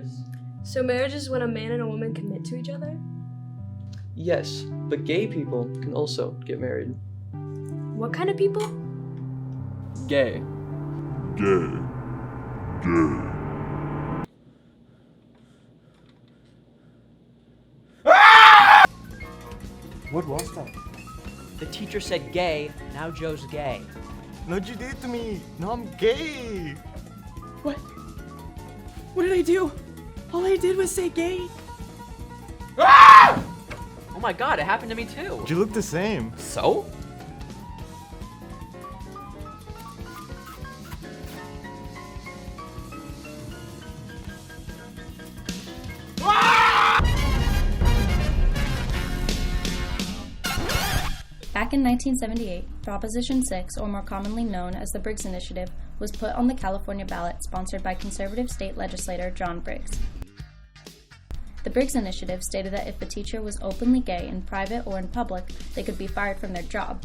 marriages. So marriage is when a man and a woman commit to each other? Yes, but gay people can also get married. What kind of people? Gay. Gay. What was that? The teacher said gay, now Joe's gay. What'd you do to me? Now I'm gay. What? What did I do? All I did was say gay. Oh my god, it happened to me too. You look the same. So? Back in 1978, Proposition 6, or more commonly known as the Briggs Initiative, was put on the California ballot, sponsored by conservative state legislator John Briggs. The Briggs Initiative stated that if a teacher was openly gay in private or in public, they could be fired from their job.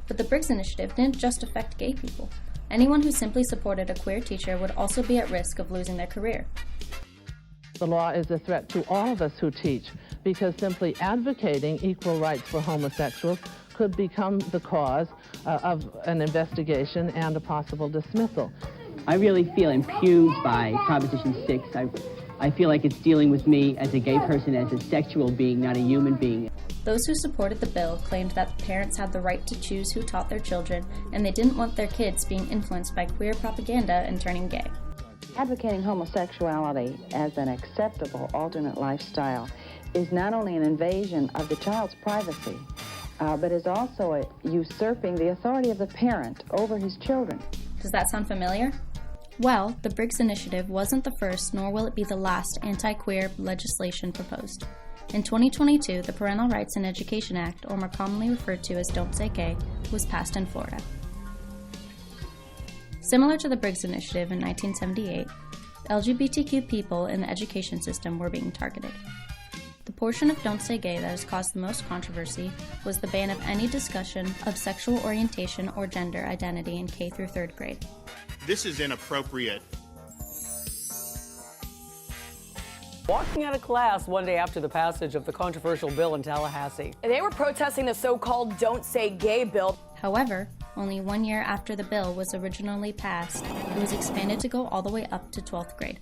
But the Briggs Initiative didn't just affect gay people. Anyone who simply supported a queer teacher would also be at risk of losing their career. The law is a threat to all of us who teach, because simply advocating equal rights for homosexuals could become the cause of an investigation and a possible dismissal. I really feel impugned by Proposition 6. I feel like it's dealing with me as a gay person, as a sexual being, not a human being. Those who supported the bill claimed that parents had the right to choose who taught their children, and they didn't want their kids being influenced by queer propaganda and turning gay. Advocating homosexuality as an acceptable alternate lifestyle is not only an invasion of the child's privacy, but is also usurping the authority of the parent over his children. Does that sound familiar? Well, the Briggs Initiative wasn't the first, nor will it be the last anti-queer legislation proposed. In 2022, the Parental Rights in Education Act, or more commonly referred to as Don't Say Gay, was passed in Florida. Similar to the Briggs Initiative in 1978, LGBTQ people in the education system were being targeted. The portion of Don't Say Gay that has caused the most controversy was the ban of any discussion of sexual orientation or gender identity in K through 3rd grade. This is inappropriate. Walking out of class one day after the passage of the controversial bill in Tallahassee. They were protesting the so-called Don't Say Gay bill. However, only 1 year after the bill was originally passed, it was expanded to go all the way up to 12th grade.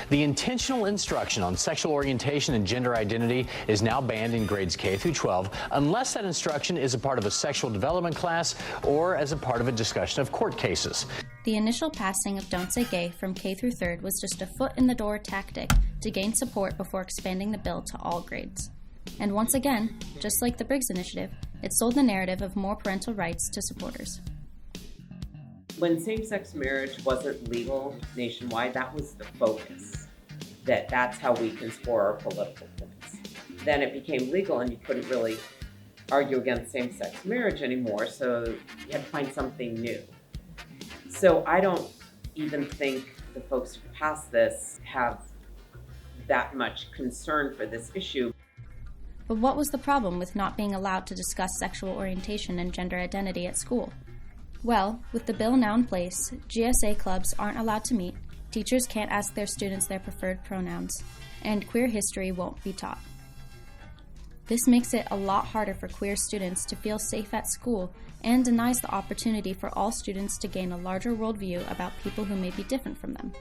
The intentional instruction on sexual orientation and gender identity is now banned in grades K through 12 unless that instruction is a part of a sexual development class or as a part of a discussion of court cases. The initial passing of Don't Say Gay from K through 3rd was just a foot-in-the-door tactic to gain support before expanding the bill to all grades. And once again, just like the Briggs Initiative, it sold the narrative of more parental rights to supporters. When same-sex marriage wasn't legal nationwide, that was the focus, that's how we can score our political points. Then it became legal and you couldn't really argue against same-sex marriage anymore, so you had to find something new. So I don't even think the folks who passed this have that much concern for this issue. But what was the problem with not being allowed to discuss sexual orientation and gender identity at school? Well, with the bill now in place, GSA clubs aren't allowed to meet, teachers can't ask their students their preferred pronouns, and queer history won't be taught. This makes it a lot harder for queer students to feel safe at school and denies the opportunity for all students to gain a larger worldview about people who may be different from them.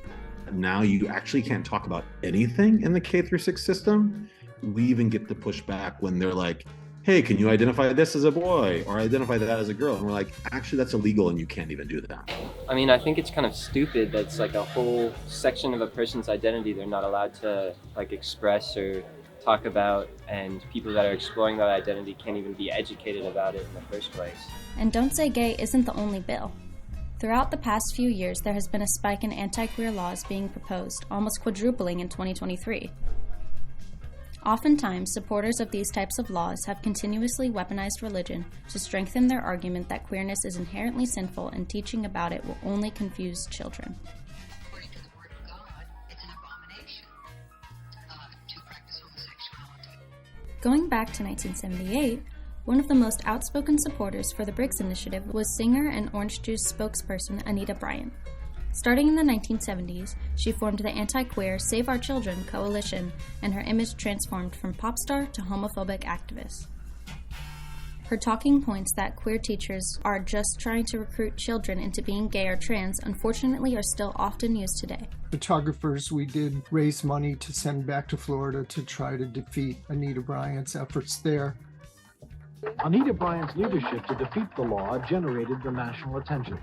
Now you actually can't talk about anything in the K through 6 system. We even get the pushback when they're like, hey, can you identify this as a boy or identify that as a girl? And we're like, actually, that's illegal and you can't even do that. I mean, I think it's kind of stupid that's like a whole section of a person's identity they're not allowed to like express or talk about, and people that are exploring that identity can't even be educated about it in the first place. And Don't Say Gay isn't the only bill. Throughout the past few years, there has been a spike in anti-queer laws being proposed, almost quadrupling in 2023. Oftentimes, supporters of these types of laws have continuously weaponized religion to strengthen their argument that queerness is inherently sinful and teaching about it will only confuse children. According to the Word of God, it's an abomination to practice homosexuality. Going back to 1978, one of the most outspoken supporters for the Briggs Initiative was singer and Orange Juice spokesperson Anita Bryant. Starting in the 1970s, she formed the anti-queer Save Our Children coalition, and her image transformed from pop star to homophobic activist. Her talking points that queer teachers are just trying to recruit children into being gay or trans unfortunately are still often used today. Photographers, we did raise money to send back to Florida to try to defeat Anita Bryant's efforts there. Anita Bryant's leadership to defeat the law generated the national attention.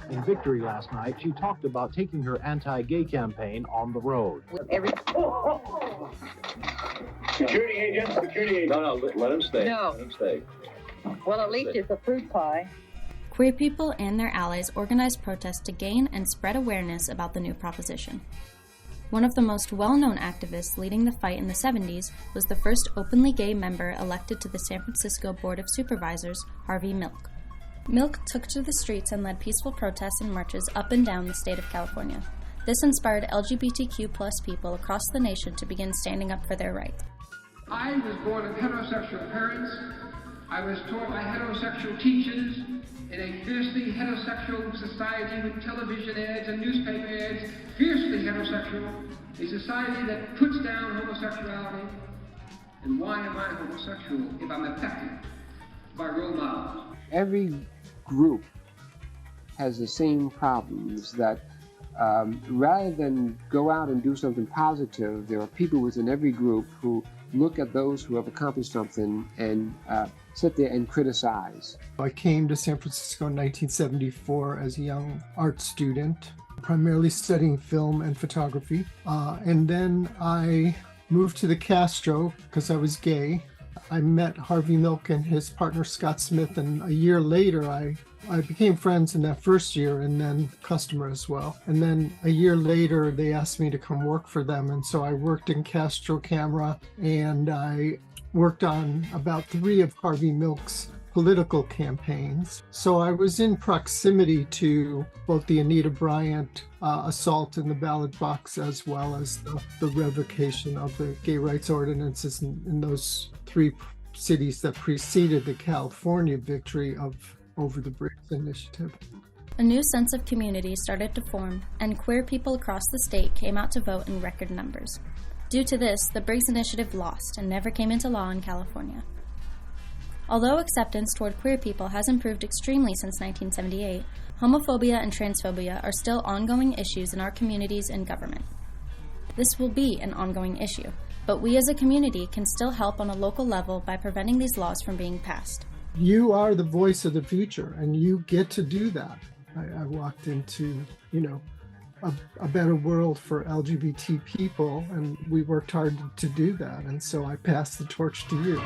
In Victory last night, she talked about taking her anti-gay campaign on the road. Security agent, security agent. No, let him stay. No. Let him stay. Well, at least it's a fruit pie. Queer people and their allies organized protests to gain and spread awareness about the new proposition. One of the most well-known activists leading the fight in the 70s was the first openly gay member elected to the San Francisco Board of Supervisors, Harvey Milk. Milk took to the streets and led peaceful protests and marches up and down the state of California. This inspired LGBTQ+ people across the nation to begin standing up for their rights. I was born of heterosexual parents. I was taught by heterosexual teachers in a fiercely heterosexual society with television ads and newspaper ads, fiercely heterosexual, a society that puts down homosexuality. And why am I homosexual if I'm affected by role models? Every group has the same problems that rather than go out and do something positive, there are people within every group who look at those who have accomplished something and sit there and criticize. I came to San Francisco in 1974 as a young art student, primarily studying film and photography. And then I moved to the Castro because I was gay. I met Harvey Milk and his partner Scott Smith, and a year later I became friends in that first year, and then customer as well. And then a year later they asked me to come work for them, and so I worked in Castro Camera, and I worked on about 3 of Harvey Milk's political campaigns. So I was in proximity to both the Anita Bryant assault in the ballot box, as well as the revocation of the gay rights ordinances in those 3 cities that preceded the California victory over the Briggs Initiative. A new sense of community started to form, and queer people across the state came out to vote in record numbers. Due to this, the Briggs Initiative lost and never came into law in California. Although acceptance toward queer people has improved extremely since 1978, homophobia and transphobia are still ongoing issues in our communities and government. This will be an ongoing issue, but we as a community can still help on a local level by preventing these laws from being passed. You are the voice of the future, and you get to do that. I walked into, a better world for LGBT people, and we worked hard to do that, and so I pass the torch to you.